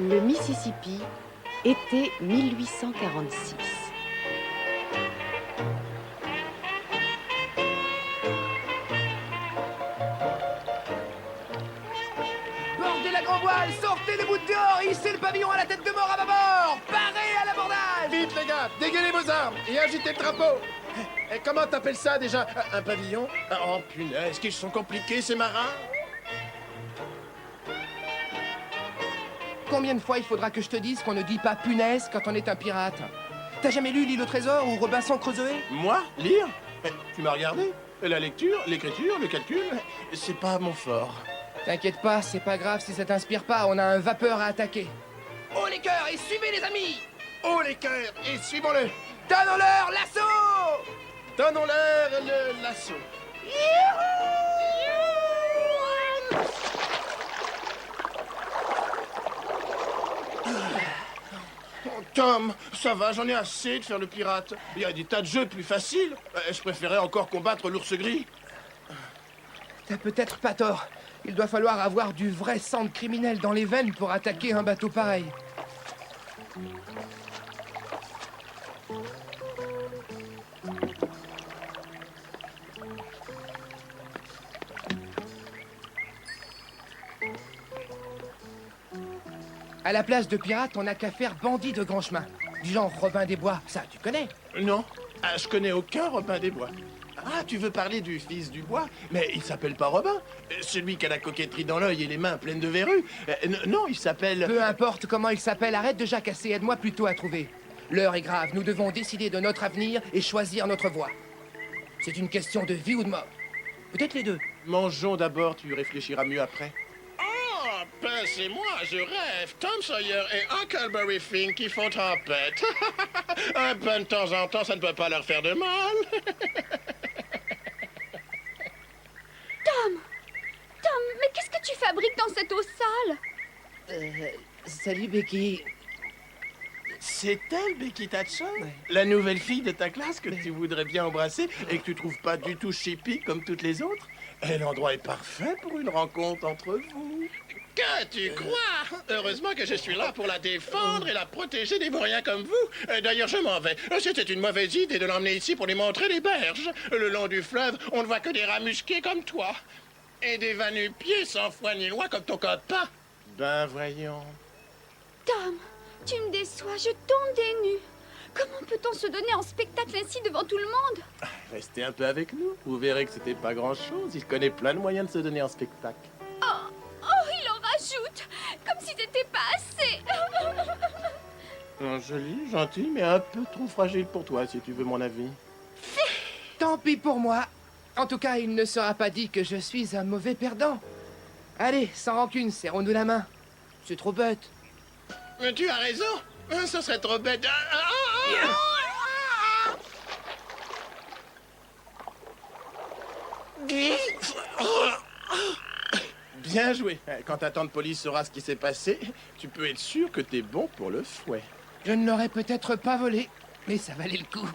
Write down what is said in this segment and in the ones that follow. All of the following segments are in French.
Le Mississippi, été 1846. Bordez la grand voile, sortez les bouts de dehors et hissez le pavillon à la tête de mort à bâbord. Parez à l'abordage. Vite les gars, dégainez vos armes et agitez le drapeau. Et comment t'appelles ça déjà? Un pavillon? Oh punaise, qu'ils sont compliqués ces marins. Combien de fois il faudra que je te dise qu'on ne dit pas punaise quand on est un pirate? T'as jamais lu L'île au trésor ou Robinson Crusoe? Moi? Lire? Tu m'as regardé? La lecture, l'écriture, le calcul, c'est pas mon fort. T'inquiète pas, c'est pas grave si ça t'inspire pas, on a un vapeur à attaquer. Oh les cœurs et suivez les amis! Oh les cœurs, et suivons-le! Donnons-leur l'assaut! Donnons-leur le lasso. Oh, Tom, ça va, j'en ai assez de faire le pirate. Il y a des tas de jeux plus faciles. Je préférais encore combattre l'ours gris. T'as peut-être pas tort. Il doit falloir avoir du vrai sang de criminel dans les veines pour attaquer un bateau pareil. À la place de pirate, on n'a qu'à faire bandit de grand chemin. Du genre Robin des Bois, ça tu connais? Non, je connais aucun Robin des Bois. Ah, tu veux parler du fils du bois? Mais il s'appelle pas Robin. Celui qui a la coquetterie dans l'œil et les mains pleines de verrues. Non, il s'appelle... Peu importe comment il s'appelle, arrête de jacasser, aide-moi plutôt à trouver. L'heure est grave, nous devons décider de notre avenir et choisir notre voie. C'est une question de vie ou de mort. Peut-être les deux. Mangeons d'abord, tu réfléchiras mieux après. Oh, ben c'est moi, je rêve. Tom Sawyer et Huckleberry Finn qui font tempête. Un peu de temps en temps, ça ne peut pas leur faire de mal. Tom, mais qu'est-ce que tu fabriques dans cette eau sale? Salut Becky. C'est elle, Becky Thatcher? La nouvelle fille de ta classe que tu voudrais bien embrasser et que tu trouves pas du tout chippie comme toutes les autres? Et l'endroit est parfait pour une rencontre entre vous. Que tu crois? Heureusement que je suis là pour la défendre et la protéger des vauriens comme vous. D'ailleurs, je m'en vais. C'était une mauvaise idée de l'emmener ici pour lui montrer les berges. Le long du fleuve, on ne voit que des rats musqués comme toi. Et des va-nu-pieds sans foi ni loi comme ton copain. Ben voyons. Tom, tu me déçois, je tombe des nues. Comment peut-on se donner en spectacle ainsi devant tout le monde? Restez un peu avec nous. Vous verrez que c'était pas grand-chose. Il connaît plein de moyens de se donner en spectacle. Oh, il en rajoute, comme si t'étais pas assez. Joli, gentil, mais un peu trop fragile pour toi, si tu veux mon avis. Tant pis pour moi. En tout cas, il ne sera pas dit que je suis un mauvais perdant. Allez, sans rancune, serrons-nous la main. C'est trop bête. Mais tu as raison. Ce serait trop bête. Bien joué. Quand ta tante police saura ce qui s'est passé, tu peux être sûr que t'es bon pour le fouet. Je ne l'aurais peut-être pas volé, mais ça valait le coup.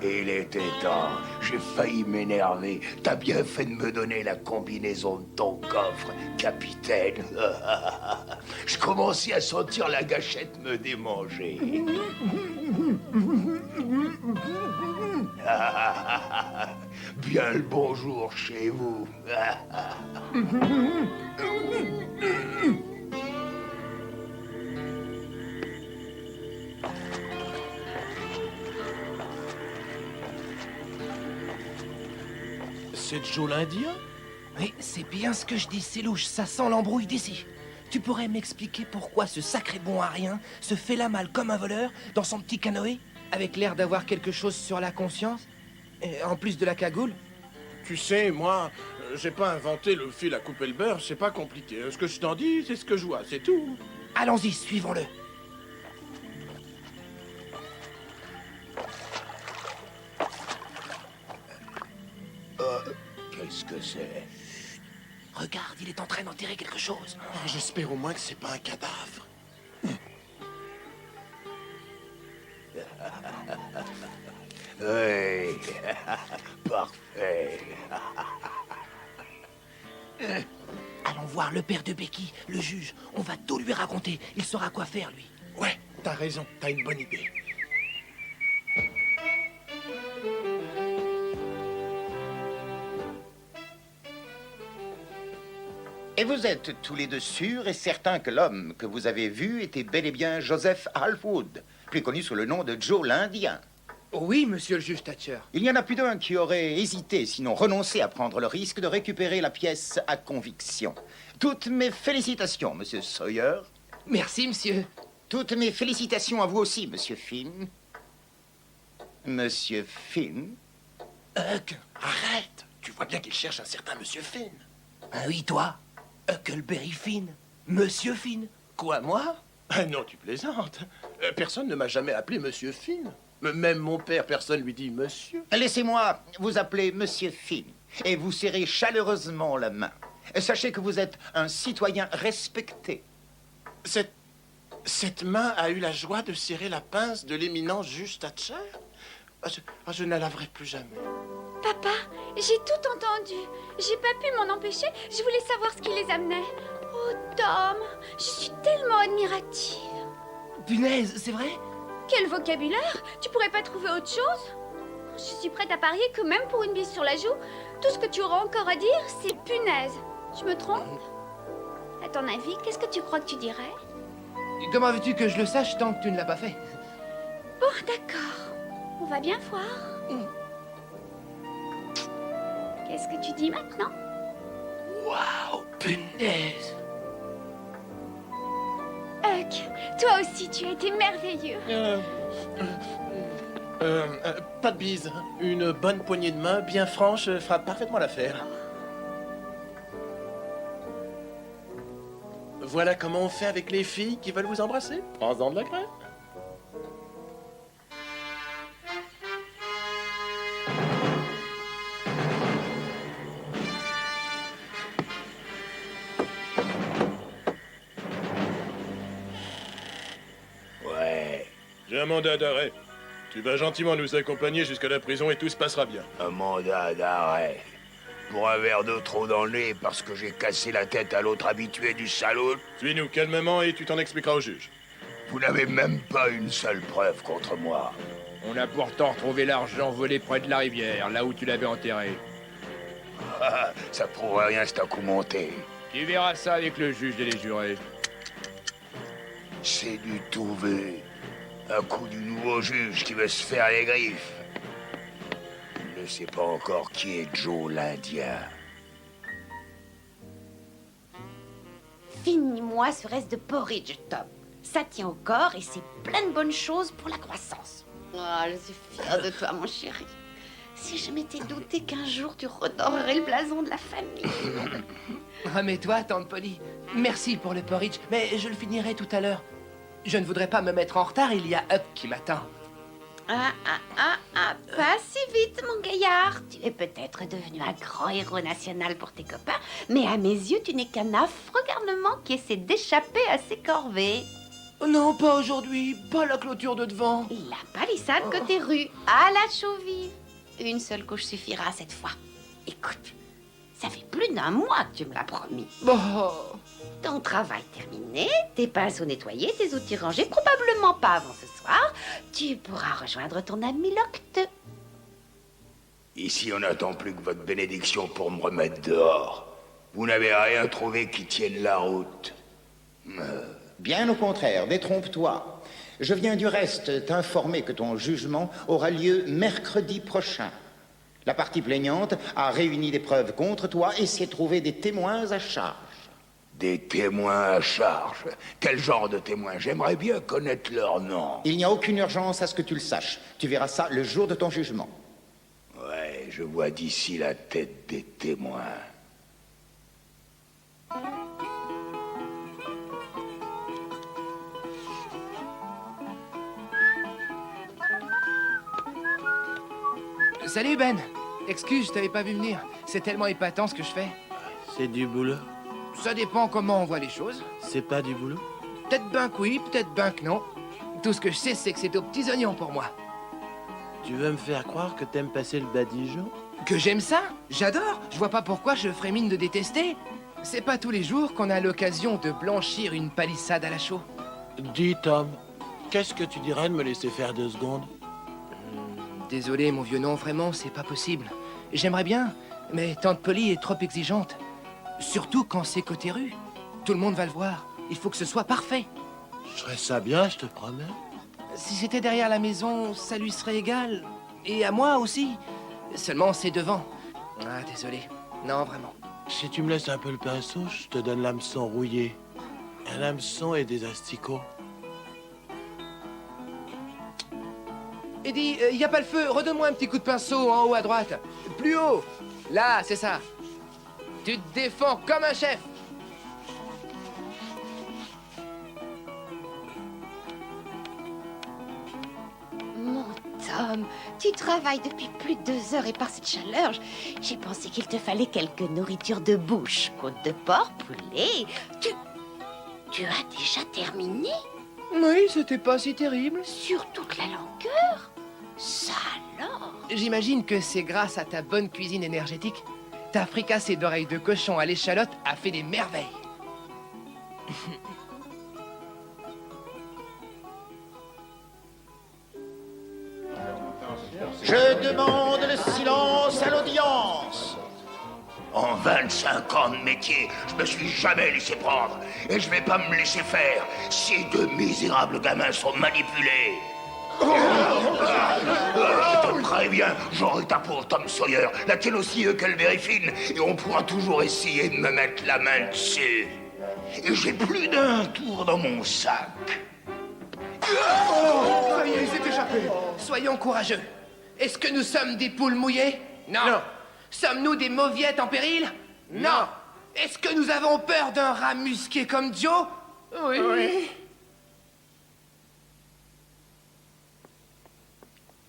Il était temps. J'ai failli m'énerver. T'as bien fait de me donner la combinaison de ton coffre, capitaine. Je commençais à sentir la gâchette me démanger. Bien le bonjour chez vous. C'est Joe l'Indien? Oui, c'est bien ce que je dis, c'est louche, ça sent l'embrouille d'ici. Tu pourrais m'expliquer pourquoi ce sacré bon à rien se fait la malle comme un voleur dans son petit canoë, avec l'air d'avoir quelque chose sur la conscience, et en plus de la cagoule? Tu sais, moi, j'ai pas inventé le fil à couper le beurre, c'est pas compliqué. Ce que je t'en dis, c'est ce que je vois, c'est tout. Allons-y, suivons-le. Qu'est-ce que c'est? Regarde, il est en train d'enterrer quelque chose. J'espère au moins que c'est pas un cadavre. Oui, parfait. Allons voir le père de Becky, le juge. On va tout lui raconter. Il saura quoi faire, lui. Ouais, t'as raison, t'as une bonne idée. Et vous êtes tous les deux sûrs et certains que l'homme que vous avez vu était bel et bien Joseph Halfwood, plus connu sous le nom de Joe l'Indien. Oui, monsieur le juge Thatcher. Il n'y en a plus d'un qui aurait hésité, sinon renoncé à prendre le risque de récupérer la pièce à conviction. Toutes mes félicitations, monsieur Sawyer. Merci, monsieur. Toutes mes félicitations à vous aussi, monsieur Finn. Monsieur Finn? Huck, arrête. Tu vois bien qu'il cherche un certain monsieur Finn. Ah oui, toi, Huckleberry Finn. Monsieur Finn. Quoi, moi? Ah non, tu plaisantes. Personne ne m'a jamais appelé monsieur Finn. Même mon père, personne lui dit monsieur. Laissez-moi vous appeler monsieur Finn et vous serrer chaleureusement la main. Sachez que vous êtes un citoyen respecté. Cette main a eu la joie de serrer la pince de l'éminent juge Thatcher. Je ne la laverai plus jamais. Papa, j'ai tout entendu. J'ai pas pu m'en empêcher. Je voulais savoir ce qui les amenait. Oh, Tom, je suis tellement admirative. Punaise, c'est vrai? Quel vocabulaire! Tu pourrais pas trouver autre chose? Je suis prête à parier que même pour une bise sur la joue, tout ce que tu auras encore à dire, c'est punaise. Je me trompe? À ton avis, qu'est-ce que tu crois que tu dirais? Comment veux-tu que je le sache tant que tu ne l'as pas fait? Bon, d'accord. On va bien voir. Qu'est-ce que tu dis maintenant? Waouh, punaise! Huck, toi aussi, tu as été merveilleux. Pas de bise. Une bonne poignée de main, bien franche, fera parfaitement l'affaire. Voilà comment on fait avec les filles qui veulent vous embrasser. Prends-en de la graine. Ouais, J'ai un mandat d'arrêt. Tu vas gentiment nous accompagner jusqu'à la prison et tout se passera bien. un mandat d'arrêt. Pour un verre d'eau trop dans le nez parce que j'ai cassé la tête à l'autre habitué du salaud. Suis-nous calmement et tu t'en expliqueras au juge. Vous n'avez même pas une seule preuve contre moi. On a pourtant retrouvé l'argent volé près de la rivière, là où tu l'avais enterré. Ça prouve rien, c'est un coup monté. Tu verras ça avec le juge et les jurés. C'est du tout vu. Un coup du nouveau juge qui veut se faire les griffes. Il ne sait pas encore qui est Joe l'Indien. Finis-moi ce reste de porridge, Tom. Ça tient au corps et c'est plein de bonnes choses pour la croissance. Oh, je suis fière de toi, mon chéri. Si je m'étais douté qu'un jour tu redorerais le blason de la famille. Ah, mais toi, tante Polly, merci pour le porridge, mais je le finirai tout à l'heure. Je ne voudrais pas me mettre en retard, il y a Huck qui m'attend. Pas si vite, mon gaillard. Tu es peut-être devenu un grand héros national pour tes copains, mais à mes yeux, tu n'es qu'un affreux garnement qui essaie d'échapper à ses corvées. Oh non, pas aujourd'hui, pas la clôture de devant. La palissade côté rue, à la chauve-vive. Une seule couche suffira cette fois. Écoute, ça fait plus d'un mois que tu me l'as promis. Bon, Ton travail terminé, tes pinceaux nettoyés, tes outils rangés, probablement pas avant ce soir, tu pourras rejoindre ton ami Locteux. Ici, on n'attend plus que votre bénédiction pour me remettre dehors. Vous n'avez rien trouvé qui tienne la route. Bien au contraire, détrompe-toi. Je viens du reste t'informer que ton jugement aura lieu mercredi prochain. La partie plaignante a réuni des preuves contre toi et s'est trouvé des témoins à charge. Des témoins à charge. Quel genre de témoins? J'aimerais bien connaître leur nom. Il n'y a aucune urgence à ce que tu le saches. Tu verras ça le jour de ton jugement. Ouais, je vois d'ici la tête des témoins. salut Ben. Excuse, je t'avais pas vu venir. C'est tellement épatant ce que je fais. C'est du boulot. Ça dépend comment on voit les choses. C'est pas du boulot? Peut-être ben que oui, peut-être ben que non. Tout ce que je sais, c'est que c'est aux petits oignons pour moi. Tu veux me faire croire que t'aimes passer le badigeon? Que j'aime ça? J'adore. Je vois pas pourquoi je ferais mine de détester. C'est pas tous les jours qu'on a l'occasion de blanchir une palissade à la chaux. Dis, Tom, qu'est-ce que tu dirais de me laisser faire 2 secondes? Désolé, mon vieux, non, vraiment, c'est pas possible. J'aimerais bien, mais Tante Polly est trop exigeante. Surtout quand c'est côté rue. Tout le monde va le voir. Il faut que ce soit parfait. Je ferais ça bien, je te promets. Si c'était derrière la maison, ça lui serait égal. Et à moi aussi. Seulement, c'est devant. Ah, désolé. Non, vraiment. Si tu me laisses un peu le pinceau, je te donne l'hameçon rouillé. Un hameçon et des asticots. Eddie, y a pas le feu. Redonne-moi un petit coup de pinceau en haut à droite. Plus haut. Là, c'est ça. Tu te défends comme un chef. Mon Tom, tu travailles depuis plus de 2 heures et par cette chaleur, j'ai pensé qu'il te fallait quelques nourritures de bouche. Côte de porc, poulet. Tu as déjà terminé? Oui, c'était pas si terrible. Sur toute la longueur? Ça alors? J'imagine que c'est grâce à ta bonne cuisine énergétique. Ta fricassée d'oreilles de cochon à l'échalote a fait des merveilles. Je demande le silence à l'audience. En 25 ans de métier, je me suis jamais laissé prendre. Et je vais pas me laisser faire. Ces 2 misérables gamins sont manipulés. Je te préviens, j'aurai ta peau, Tom Sawyer. La tienne aussi, Huckleberry Finn. Et on pourra toujours essayer de me mettre la main dessus. Et j'ai plus d'1 tour dans mon sac. Ça y est, il s'est échappé. Soyons courageux. Est-ce que nous sommes des poules mouillées? Non. Sommes-nous des mauviettes en péril? Non. Est-ce que nous avons peur d'un rat musqué comme Joe? Oui.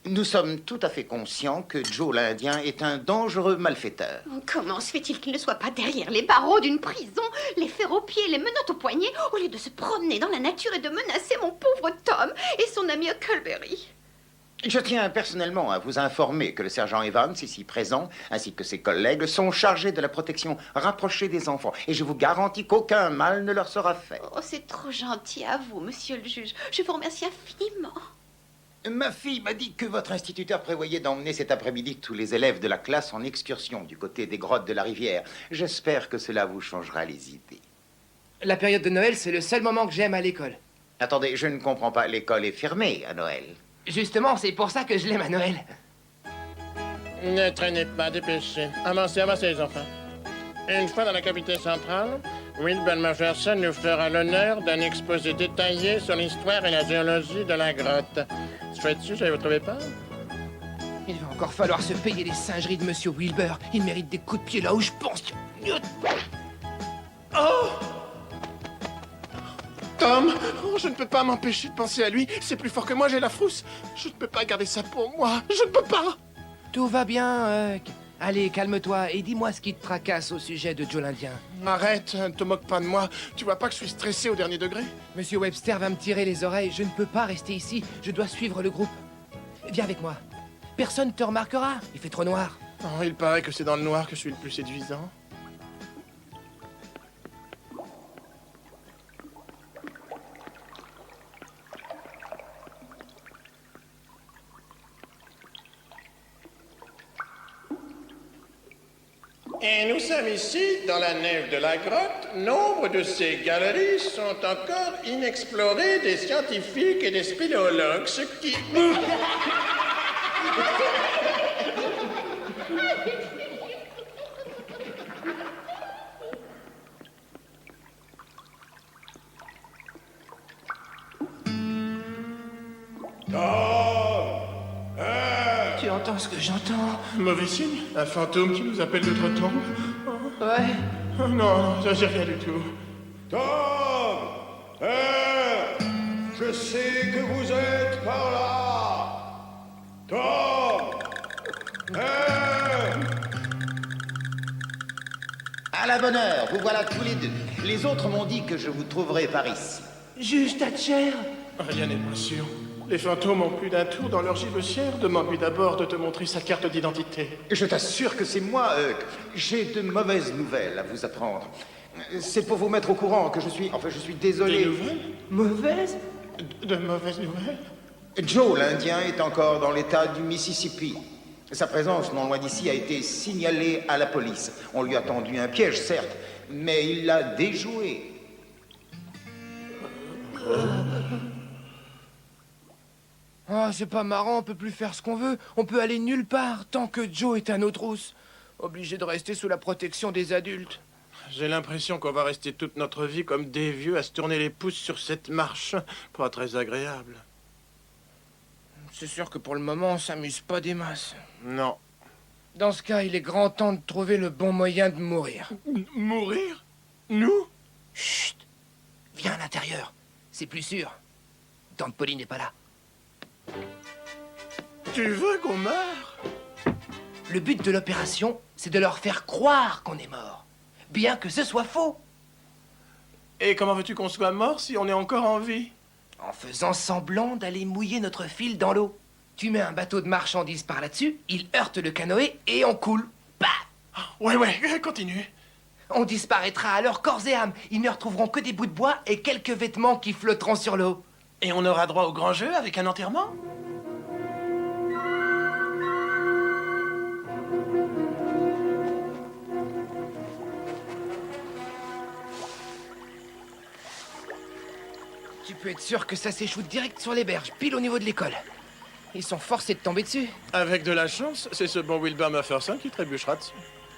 Nous sommes tout à fait conscients que Joe l'Indien est un dangereux malfaiteur. Comment se fait-il qu'il ne soit pas derrière les barreaux d'une prison, les fers aux pieds, les menottes aux poignets, au lieu de se promener dans la nature et de menacer mon pauvre Tom et son ami Huckleberry? Je tiens personnellement à vous informer que le sergent Evans, ici présent, ainsi que ses collègues, sont chargés de la protection rapprochée des enfants. Et je vous garantis qu'aucun mal ne leur sera fait. Oh, c'est trop gentil à vous, monsieur le juge. Je vous remercie infiniment. Ma fille m'a dit que votre instituteur prévoyait d'emmener cet après-midi tous les élèves de la classe en excursion du côté des grottes de la rivière. J'espère que cela vous changera les idées. La période de Noël, c'est le seul moment que j'aime à l'école. Attendez, je ne comprends pas. L'école est fermée à Noël. Justement, c'est pour ça que je l'aime à Noël. Ne traînez pas, dépêchez. Avancez, avancez, les enfants. Une fois dans la capitale centrale, Wilbur Maferson nous fera l'honneur d'un exposé détaillé sur l'histoire et la géologie de la grotte. Souhaites-tu, je vous trouvez pas? Il va encore falloir se payer les singeries de Monsieur Wilbur. Il mérite des coups de pied là où je pense. Oh Tom, oh, je ne peux pas m'empêcher de penser à lui. C'est plus fort que moi, j'ai la frousse. Je ne peux pas garder ça pour moi. Je ne peux pas. Tout va bien, Huck. Allez, calme-toi et dis-moi ce qui te tracasse au sujet de Joe l'Indien. Arrête, ne te moque pas de moi. Tu vois pas que je suis stressé au dernier degré? Monsieur Webster va me tirer les oreilles. Je ne peux pas rester ici. Je dois suivre le groupe. Viens avec moi. Personne ne te remarquera. Il fait trop noir. Oh, il paraît que c'est dans le noir que je suis le plus séduisant. Et nous sommes ici, dans la nef de la grotte. Nombre de ces galeries sont encore inexplorées des scientifiques et des spéléologues, ce qui... Tu entends ce que j'entends? Mauvais signe. Un fantôme qui nous appelle d'outre-tombe. Oh. Ouais. Oh, non, j'ai rien du tout. Tom! Je sais que vous êtes par là! Tom! À la bonne heure, vous voilà tous les deux. Les autres m'ont dit que je vous trouverai par ici. Juge Thatcher. Rien n'est pas sûr. Les fantômes ont plus d'un tour dans leur gibecière. Demande-lui d'abord de te montrer sa carte d'identité. Je t'assure que c'est moi, Huck. J'ai de mauvaises nouvelles à vous apprendre. C'est pour vous mettre au courant que je suis... Enfin, je suis désolé. Des nouvelles? Mauvaise? De mauvaises nouvelles? Joe, l'Indien, est encore dans l'état du Mississippi. Sa présence non loin d'ici a été signalée à la police. On lui a tendu un piège, certes, mais il l'a déjoué. Ah, c'est pas marrant, on peut plus faire ce qu'on veut. On peut aller nulle part tant que Joe est à nos trousses. Obligé de rester sous la protection des adultes. J'ai l'impression qu'on va rester toute notre vie comme des vieux à se tourner les pouces sur cette marche. Pas très agréable. C'est sûr que pour le moment, on s'amuse pas des masses. Non. Dans ce cas, il est grand temps de trouver le bon moyen de mourir. Mourir? Nous? Chut! Viens à l'intérieur. C'est plus sûr. Tante Polly n'est pas là. Tu veux qu'on meure? Le but de l'opération, c'est de leur faire croire qu'on est mort. Bien que ce soit faux. Et comment veux-tu qu'on soit mort si on est encore en vie? En faisant semblant d'aller mouiller notre fil dans l'eau. Tu mets un bateau de marchandises par là-dessus, il heurte le canoë et on coule. Bah! Ouais, continue. On disparaîtra alors corps et âme. Ils ne retrouveront que des bouts de bois et quelques vêtements qui flotteront sur l'eau. Et on aura droit au grand jeu avec un enterrement? Tu peux être sûr que ça s'échoue direct sur les berges, pile au niveau de l'école. Ils sont forcés de tomber dessus. Avec de la chance, c'est ce bon Wilbur Mufferson qui trébuchera dessus.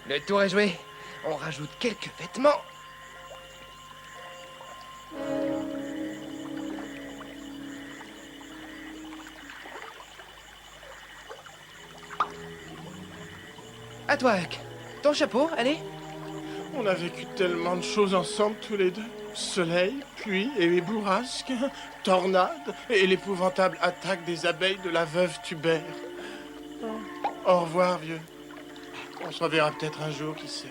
Le tour est joué. On rajoute quelques vêtements. À toi, Huck. Ton chapeau, allez. On a vécu tellement de choses ensemble tous les deux. Soleil, pluie et bourrasque, tornade et l'épouvantable attaque des abeilles de la veuve Tubert. Au revoir, vieux. On se reverra peut-être un jour, qui sait.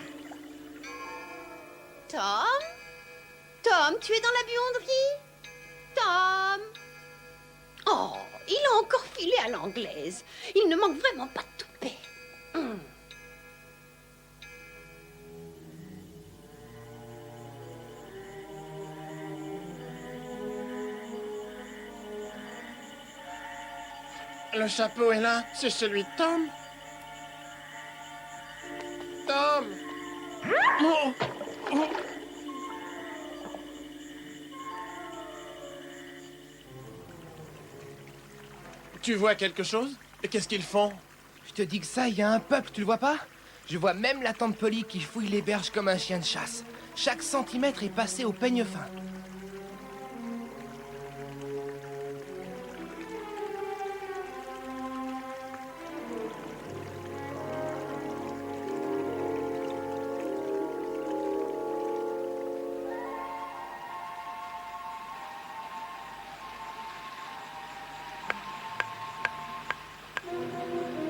Tom? Tom, tu es dans la buanderie? Tom? Oh, il a encore filé à l'anglaise. Il ne manque vraiment pas de toupet. Le chapeau est là, c'est celui de Tom. Tom! Oh, oh. Tu vois quelque chose? Et qu'est-ce qu'ils font? Je te dis que ça, il y a un peuple, tu le vois pas? Je vois même la tante Polly qui fouille les berges comme un chien de chasse. Chaque centimètre est passé au peigne fin.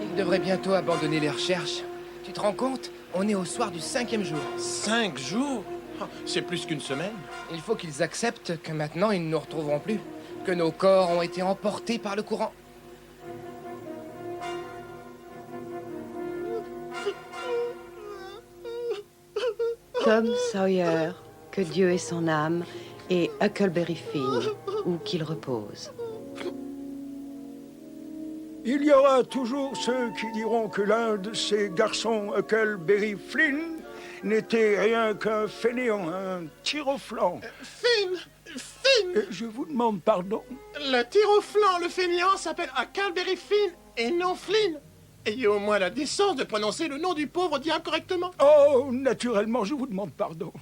Ils devraient bientôt abandonner les recherches. Tu te rends compte? On est au soir du 5e jour. 5 jours? Ah, c'est plus qu'une semaine. Il faut qu'ils acceptent que maintenant ils ne nous retrouveront plus. Que nos corps ont été emportés par le courant. Tom Sawyer, que Dieu ait son âme, et Huckleberry Finn, où qu'il repose. Il y aura toujours ceux qui diront que l'un de ces garçons, Huckleberry Flynn, n'était rien qu'un fainéant, un tir au flanc. Finn! Je vous demande pardon. Le tir au flanc, le fainéant, s'appelle Huckleberry Finn et non Flynn. Ayez au moins la décence de prononcer le nom du pauvre diable correctement. Oh, naturellement, je vous demande pardon.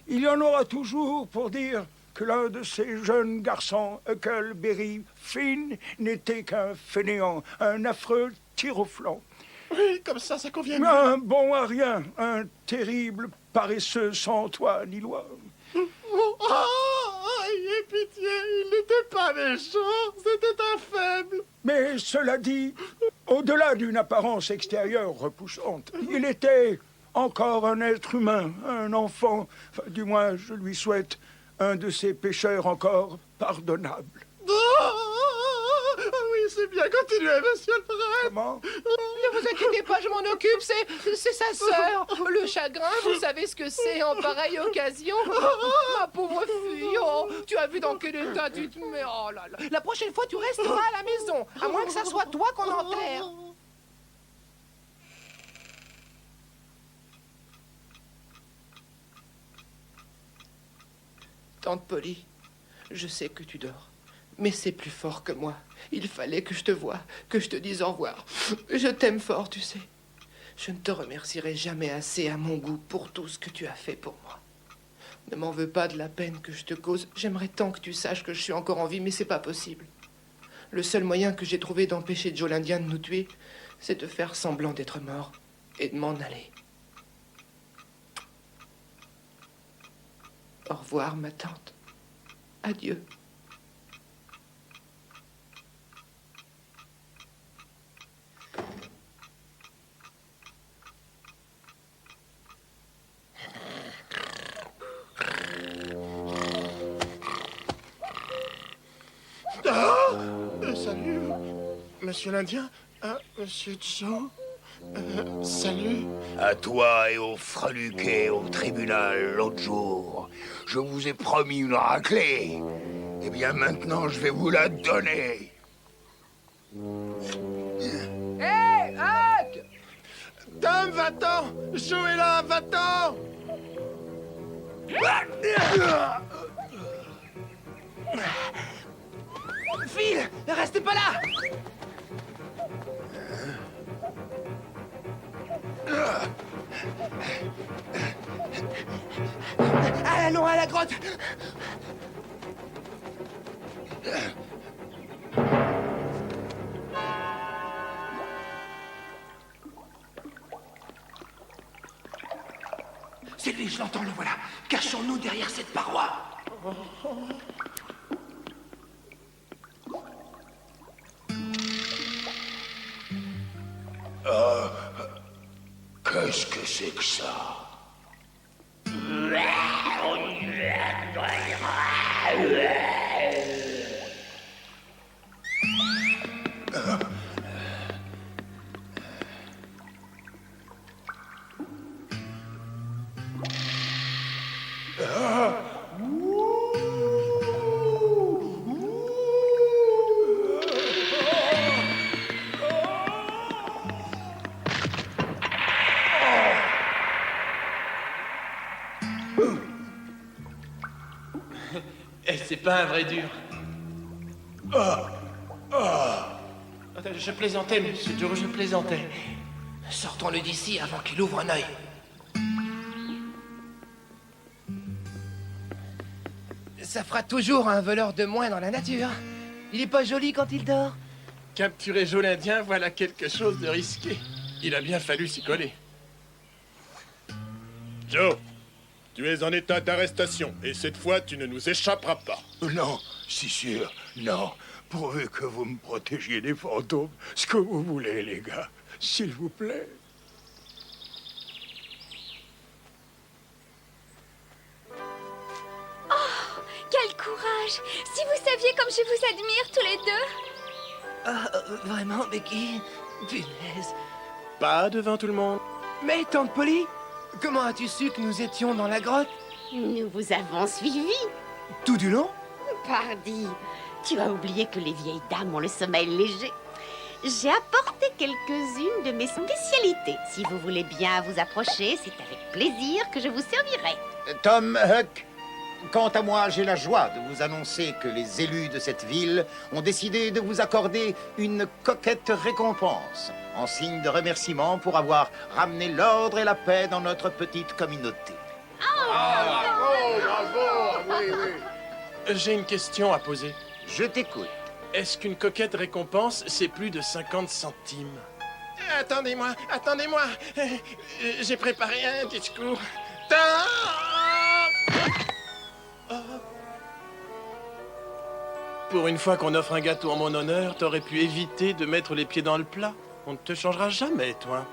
Il y en aura toujours pour dire que l'un de ces jeunes garçons, Huckleberry Finn, n'était qu'un fainéant, un affreux tir au flanc. Oui, comme ça convient mieux. Un bon à rien, un terrible paresseux sans toit ni loi. Ayez pitié, il n'était pas méchant, c'était un faible. Mais cela dit, au-delà d'une apparence extérieure repoussante, il était encore un être humain, un enfant, enfin, du moins je lui souhaite un de ces pécheurs encore pardonnables. Oui, c'est bien Continuez, monsieur le prêtre. Comment? Ne vous inquiétez pas, je m'en occupe, c'est sa sœur. Le chagrin, vous savez ce que c'est en pareille occasion. Ma pauvre fille, oh, tu as vu dans quel état tu te mets. Oh là là. La prochaine fois, tu resteras à la maison, à moins que ça soit toi qu'on enterre. Tante Polly, je sais que tu dors, mais c'est plus fort que moi. Il fallait que je te voie, que je te dise au revoir. Je t'aime fort, tu sais. Je ne te remercierai jamais assez à mon goût pour tout ce que tu as fait pour moi. Ne m'en veux pas de la peine que je te cause. J'aimerais tant que tu saches que je suis encore en vie, mais c'est pas possible. Le seul moyen que j'ai trouvé d'empêcher Joe l'Indien de nous tuer, c'est de faire semblant d'être mort et de m'en aller. Au revoir, ma tante. Adieu. Salut, monsieur l'Indien. Monsieur Joe. Salut. À toi et au freluquet au tribunal l'autre jour, je vous ai promis une raclée. Eh bien, maintenant, je vais vous la donner. Hé, Huck! Tom, va-t'en. Joe est là, va-t'en. Phil, restez pas là! Allons à la grotte! C'est lui, je l'entends, le voilà. Cachons-nous derrière cette paroi. Qu'est-ce que c'est que ça? Eh, c'est pas un vrai dur. Attends, je plaisantais, monsieur Joe, je plaisantais. Sortons-le d'ici avant qu'il ouvre un œil. Ça fera toujours un voleur de moins dans la nature. Il est pas joli quand il dort. Capturer Joe l'Indien, voilà quelque chose de risqué. Il a bien fallu s'y coller. Joe, tu es en état d'arrestation et cette fois, tu ne nous échapperas pas. Non, si sûr, non. Pourvu que vous me protégiez des fantômes, ce que vous voulez, les gars. S'il vous plaît. Quel courage! Si vous saviez comme je vous admire tous les deux! Vraiment, Becky? Punaise. Pas devant tout le monde. Mais, tante Polly, comment as-tu su que nous étions dans la grotte? Nous vous avons suivis. Tout du long? Pardi, tu as oublié que les vieilles dames ont le sommeil léger. J'ai apporté quelques-unes de mes spécialités. Si vous voulez bien vous approcher, c'est avec plaisir que je vous servirai. Tom Huck, quant à moi, j'ai la joie de vous annoncer que les élus de cette ville ont décidé de vous accorder une coquette récompense en signe de remerciement pour avoir ramené l'ordre et la paix dans notre petite communauté. J'ai une question à poser. Je t'écoute. Est-ce qu'une coquette récompense, c'est plus de 50 centimes? Attendez-moi, attendez-moi. J'ai préparé un discours. Pour une fois qu'on offre un gâteau en mon honneur, t'aurais pu éviter de mettre les pieds dans le plat. On ne te changera jamais, toi.